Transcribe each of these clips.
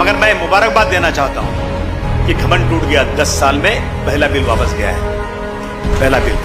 मगर मैं मुबारकबाद देना चाहता हूं कि घमंड टूट गया। 10 साल में पहला बिल वापस गया है, पहला बिल।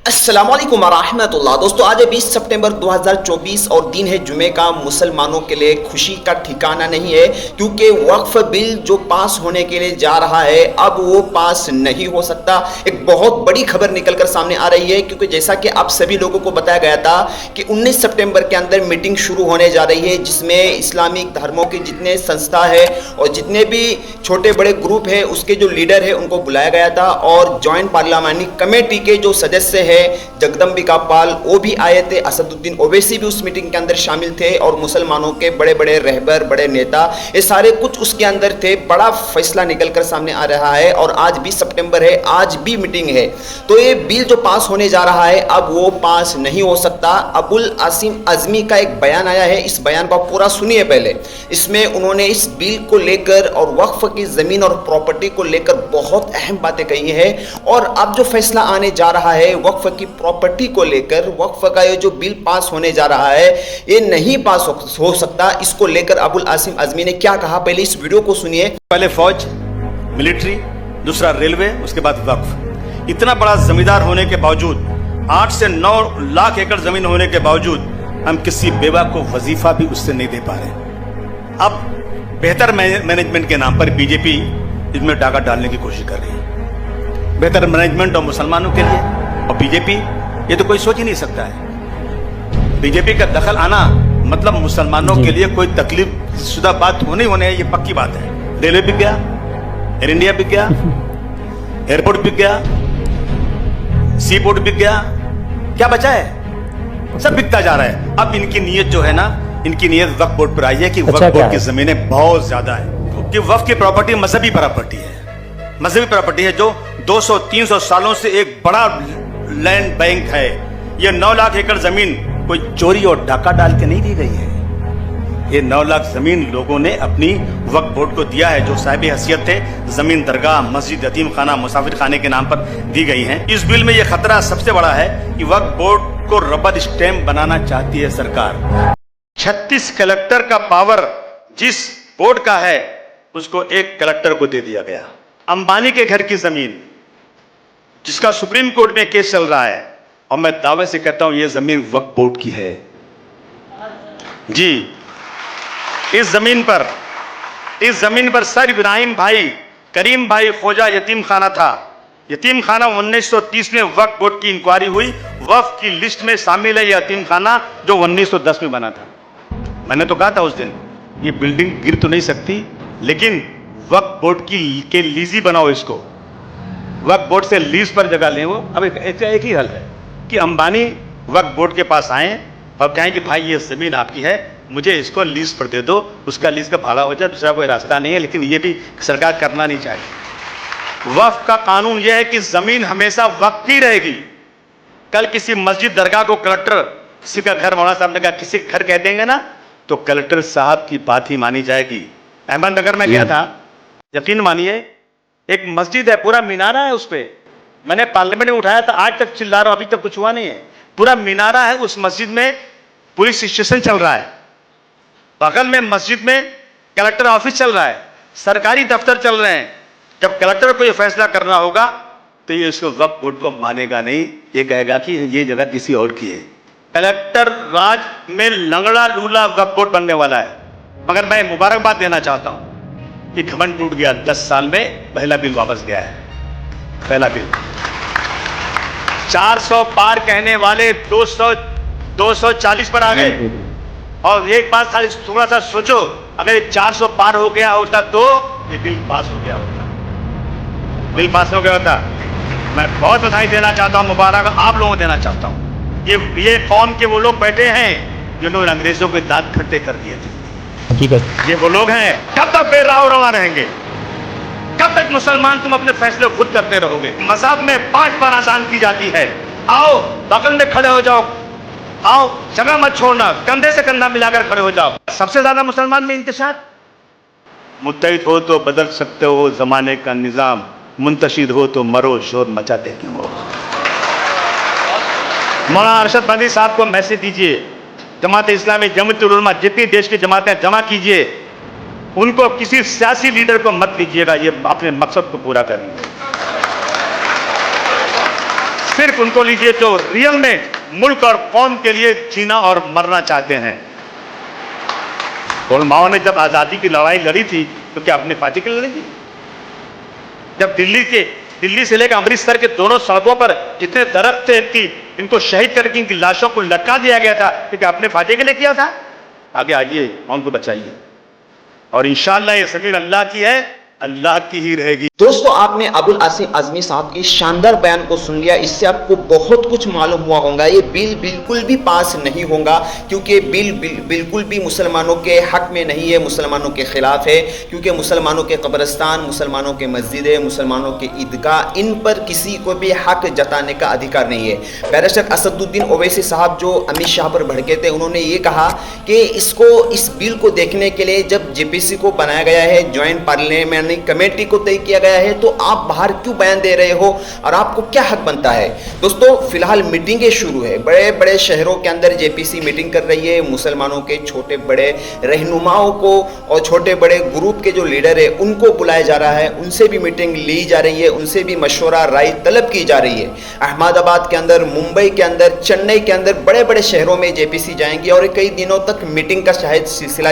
अस्सलाम वालेकुम रहमतुल्लाह। दोस्तों आज है 20 सितंबर 2024 और दिन है जुमे का। मुसलमानों के लिए खुशी का ठिकाना नहीं है, क्योंकि वक्फ बिल जो पास होने के लिए जा रहा है अब वो पास नहीं हो सकता। एक बहुत बड़ी खबर निकलकर सामने आ रही है, क्योंकि जैसा कि आप सभी लोगों को बताया गया था कि 19 सितंबर के अंदर मीटिंग शुरू होने जा रही है, जिसमें इस्लामिक धर्मों के जितने संस्था है और जितने भी छोटे बड़े ग्रुप है उसके जो लीडर है उनको बुलाया गया था। और ज्वाइंट पार्लियामानी कमेटी के जो सदस्य है जगदम्बिका पाल वो भी आए थे, असदुद्दीन ओवैसी भी उस मीटिंग के अंदर शामिल थे और मुसलमानों के बड़े बड़े रहबर, बड़े नेता, ये सारे कुछ उसके अंदर थे। बड़ा फैसला निकलकर सामने आ रहा है और आज 20 सितंबर है, आज भी मीटिंग है। तो ये बिल जो पास होने जा रहा है अब वो पास नहीं हो सकता। अबुल आसिम अजमी का एक बयान आया है, इस बयान को पूरा सुनिए पहले। इसमें उन्होंने इस बिल को लेकर और वक्फ की जमीन और प्रॉपर्टी को लेकर बहुत अहम बातें कही है। और अब जो फैसला आने जा रहा है वक्फ की प्रॉपर्टी को लेकर, वक्फ का ये जो बिल पास होने जा रहा है ये नहीं पास हो सकता। इसको लेकर अबुल आसिम अजमी ने क्या कहा, पहले इस वीडियो को सुनिए। पहले फौज, मिलिट्री, दूसरा रेलवे, उसके बाद वक्फ। इतना बड़ा जमींदार होने के बावजूद, 8 से 9 लाख एकड़ जमीन होने के बावजूद हम किसी बेवा को वजीफा भी उससे नहीं दे पा रहे। अब बेहतर मैनेजमेंट के नाम पर बीजेपी इसमें डाका डालने की कोशिश कर रही है। बेहतर मैनेजमेंट और मुसलमानों के लिए, और बीजेपी, ये तो कोई सोच ही नहीं सकता है। बीजेपी का दखल आना मतलब मुसलमानों के लिए कोई तकलीफ शुदा बात होनी है, ये पक्की बात है। रेलवे बिक गया, एयर इंडिया बिक गया, एयरपोर्ट बिक गया, सी पोर्ट बिक गया, क्या बचा है? सब बिकता जा रहा है। अब इनकी नीयत जो है ना, इनकी नीयत वक्फ बोर्ड पर आई है कि वक्फ बोर्ड की जमीनें बहुत ज्यादा है, कि वक्फ की प्रॉपर्टी मजहबी प्रॉपर्टी है, मजहबी प्रॉपर्टी है जो 200-300 सालों से एक बड़ा लैंड बैंक है। ये 9 लाख एकड़ जमीन कोई चोरी और डाका डाल के नहीं दी गई है। ये 9 लाख जमीन लोगों ने अपनी वक्फ बोर्ड को दिया है, जो साहिब हैसियत थे। जमीन दरगाह, मस्जिद, यतीम खाना, मुसाफिर खाने के नाम पर दी गई है। इस बिल में यह खतरा सबसे बड़ा है कि वक्फ बोर्ड को रबर स्टैंप बनाना चाहती है सरकार। 36 कलेक्टर का पावर जिस बोर्ड का है उसको एक कलेक्टर को दे दिया गया। अंबानी के घर की जमीन जिसका सुप्रीम कोर्ट में केस चल रहा है, और मैं दावे से कहता हूं यह जमीन वक्फ बोर्ड की है जी। इस जमीन पर सर इब्राहिम भाई, करीम भाई खोजा यतीम खाना था। यतीम खाना 1930 में वक्फ बोर्ड की इंक्वायरी हुई, वक्फ की लिस्ट में शामिल है यह यतीम खाना जो 1910 में बना था। मैंने तो कहा था उस दिन ये बिल्डिंग गिर तो नहीं सकती, लेकिन वक्फ बोर्ड के लीजी बनाओ इसको, वक्फ बोर्ड से लीज पर जगह लें। वो अब एक ही हल है कि अंबानी वक्फ बोर्ड के पास आए और कहें कि भाई ये जमीन आपकी है, मुझे इसको लीज पर दे दो, उसका लीज का भाड़ा हो जाए, दूसरा कोई रास्ता नहीं है। लेकिन ये भी सरकार करना नहीं चाहिए। वक्फ का कानून यह है कि जमीन हमेशा वक्फ की रहेगी। कल किसी मस्जिद दरगाह को कलेक्टर, किसी का घर, मौलाना साहब ने कहा किसी घर कह देंगे ना तो कलेक्टर साहब की बात ही मानी जाएगी। अहमदनगर में गया था, यकीन मानिए, एक मस्जिद है, पूरा मीनारा है उस पे। मैंने पार्लियामेंट में उठाया था, आज तक चिल्ला रहा हूं, अभी तक कुछ हुआ नहीं है। पूरा मीनारा है, उस मस्जिद में पुलिस स्टेशन चल रहा है, बगल में मस्जिद में कलेक्टर ऑफिस चल रहा है, सरकारी दफ्तर चल रहे हैं। जब कलेक्टर को यह फैसला करना होगा तो ये इसको वक्फ बोर्ड को मानेगा नहीं, ये कहेगा कि ये जगह किसी और की है। कलेक्टर राज में लंगड़ा लूला वक्फ बोर्ड बनने वाला है। मगर मैं मुबारकबाद देना चाहता हूं कि घमंड टूट गया। 10 साल में पहला बिल वापस गया है, पहला बिल। 400 पार कहने वाले 240 पर आ गए। और एक बात थोड़ा सा सोचो, अगर 400 पार हो गया होता तो ये बिल पास हो गया होता, बिल पास हो गया होता। मैं बहुत बधाई देना चाहता हूं, मुबारक आप लोगों को देना चाहता हूं। ये कौम के वो लोग बैठे हैं जिन्होंने अंग्रेजों के दांत खट्टे कर दिए थे। ये वो लोग हैं। कब तक बेराव रवा रहेंगे? कब तक मुसलमान तुम अपने फैसले खुद करते रहोगे? मज़हब में 5 बार आजान की जाती है। आओ बगल में खड़े हो जाओ, आओ जगह मत छोड़ना, कंधे से कंधा मिलाकर खड़े हो जाओ। सबसे ज्यादा मुसलमान में इंतशार। मुत्तहिद हो तो बदल सकते हो जमाने का निजाम, मुंतशिर हो तो मरो शोर मचाते क्यों हो। मौलाना अरशद बंदी साहब को मैसेज दीजिए, जमात इस्लामी, जमीयत उलमा, जितनी देश की जमातें जमा कीजिए, उनको किसी सियासी लीडर को मत लीजिएगा ये अपने मकसद को पूरा करने, सिर्फ उनको लीजिए जो रियल में मुल्क और कौम के लिए जीना और मरना चाहते हैं। उलमाओं ने जब आज़ादी की लड़ाई लड़ी थी तो क्या अपने पार्टी के लिए लड़ी थी? जब दिल्ली से लेकर अमृतसर के दोनों सड़कों पर जितने दरख्त थे इनको शहीद करके इनकी लाशों को लटका दिया गया था, तो क्या अपने फायदे के लिए किया था? आगे आइए, कौन को बचाइए, और इंशाअल्लाह ये ज़मीन अल्लाह की है, अल्लाह की ही रहेगी। दोस्तों, आपने अबुल आसिम आज़मी साहब की शानदार बयान को सुन लिया। इससे आपको बहुत कुछ मालूम हुआ होगा। ये बिल बिल्कुल भी पास नहीं होगा, क्योंकि बिल बिल्कुल भी मुसलमानों के हक में नहीं है, मुसलमानों के खिलाफ है। क्योंकि मुसलमानों के कब्रिस्तान, मुसलमानों के मस्जिदें, मुसलमानों के ईदगाह, इन पर किसी को भी हक जताने का अधिकार नहीं है। बैरिस्टर असदुद्दीन ओवैसी साहब जो अमित शाह पर भड़के थे, उन्होंने ये कहा कि इस बिल को देखने के लिए जब JPC को बनाया गया है, ज्वाइंट पार्लियामेंट्री कमेटी को तय किया गया है, तो आप बाहर क्यों बयान दे रहे हो और आपको क्या हक बनता है? दोस्तों, फिलहाल मीटिंगें शुरू है, बड़े बड़े शहरों के अंदर JPC मीटिंग कर रही है। मुसलमानों के छोटे बड़े रहनुमाओं को और छोटे बड़े ग्रुप के जो लीडर है उनको बुलाया जा रहा है, उनसे भी मीटिंग ली जा रही है, उनसे भी मशवरा राय तलब की जा रही है। अहमदाबाद के अंदर, मुंबई के अंदर, चेन्नई के अंदर बड़े बड़े शहरों में JPC जाएंगी और कई दिनों तक मीटिंग का शायद सिलसिला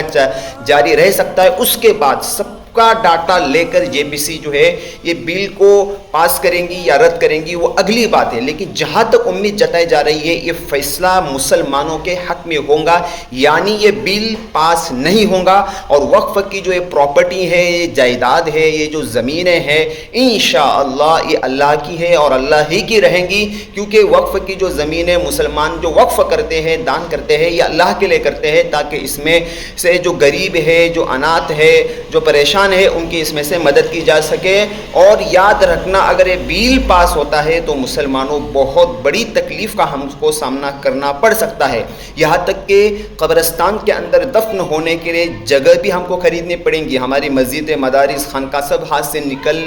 जारी रह सकता है। उसके बाद सब का डाटा लेकर JPC जो है ये बिल को पास करेंगी या रद्द करेंगी वो अगली बात है, लेकिन जहां तक उम्मीद जताई जा रही है ये फैसला मुसलमानों के हक में होगा, यानी ये बिल पास नहीं होगा और वक्फ की जो ये प्रॉपर्टी है, ये जायदाद है, ये जो ज़मीनें हैं, इंशाअल्लाह ये अल्लाह की है और अल्लाह ही की रहेंगी। क्योंकि वक्फ की जो ज़मीनें मुसलमान जो वक्फ करते हैं, दान करते हैं, ये अल्लाह के लिए करते हैं ताकि इसमें से जो गरीब है, जो अनाथ है, जो परेशान है, उनकी इसमें से मदद की जा सके। और याद रखना, अगर ये बिल पास होता है तो मुसलमानों बहुत बड़ी तकलीफ का हमको सामना करना पड़ सकता है। यहाँ तक कि कब्रिस्तान के अंदर दफन होने के लिए जगह भी हमको खरीदनी पड़ेंगी। हमारी मस्जिद, मदारिस, खानका सब हाथ से निकल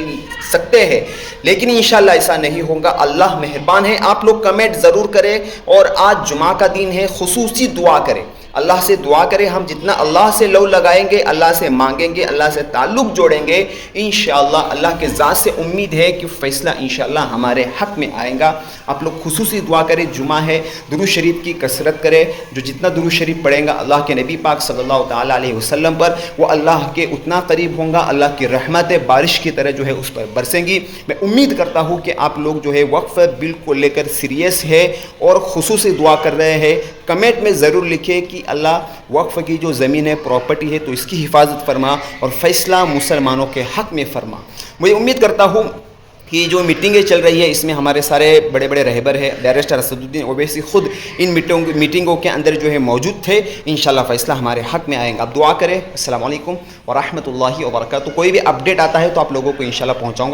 सकते हैं, लेकिन इंशाल्लाह ऐसा नहीं होगा। अल्लाह मेहरबान है। आप लोग कमेंट ज़रूर करें और आज जुमा का दिन है, खुसूसी दुआ करें, अल्लाह से दुआ करें। हम जितना अल्लाह से लव लगाएंगे, अल्लाह से मांगेंगे, अल्लाह से ताल्लुक़ जोड़ेंगे, इंशाअल्लाह अल्लाह के ज़ात से उम्मीद है कि फ़ैसला इंशाअल्लाह हमारे हक़ में आएगा। आप लोग खुसूसी दुआ करें, जुमा है, दुरूद शरीफ की कसरत करें। जो जितना दुरूद शरीफ पढ़ेगा अल्लाह के नबी पाक सल्लल्लाहु ताला अलैहि वसल्लम पर, वो अल्लाह के उतना करीब होगा, अल्लाह की रहमतें बारिश की तरह जो है उस पर बरसेंगी। मैं उम्मीद करता हूँ कि आप लोग जो है वक्फ बिल को लेकर सीरियस है और खुसूसी दुआ कर रहे हैं। कमेंट में ज़रूर लिखें कि अल्लाह वक्फ की जो ज़मीन है, प्रॉपर्टी है, तो इसकी हिफाजत फरमा और फ़ैसला मुसलमानों के हक़ में फरमा। मुझे उम्मीद करता हूँ कि जो मीटिंगें चल रही है इसमें हमारे सारे बड़े बड़े रहबर हैं, बैरिस्टर असदुद्दीन ओवैसी खुद इन मीटिंगों के अंदर जो है मौजूद थे। इंशाल्लाह फ़ैसला हमारे हक़ में आएगा। आप दुआ करें। अस्सलाम वालेकुम व रहमतुल्लाहि व बरकातहू। कोई भी अपडेट आता है तो आप लोगों को इंशाल्लाह पहुँचाऊँगा।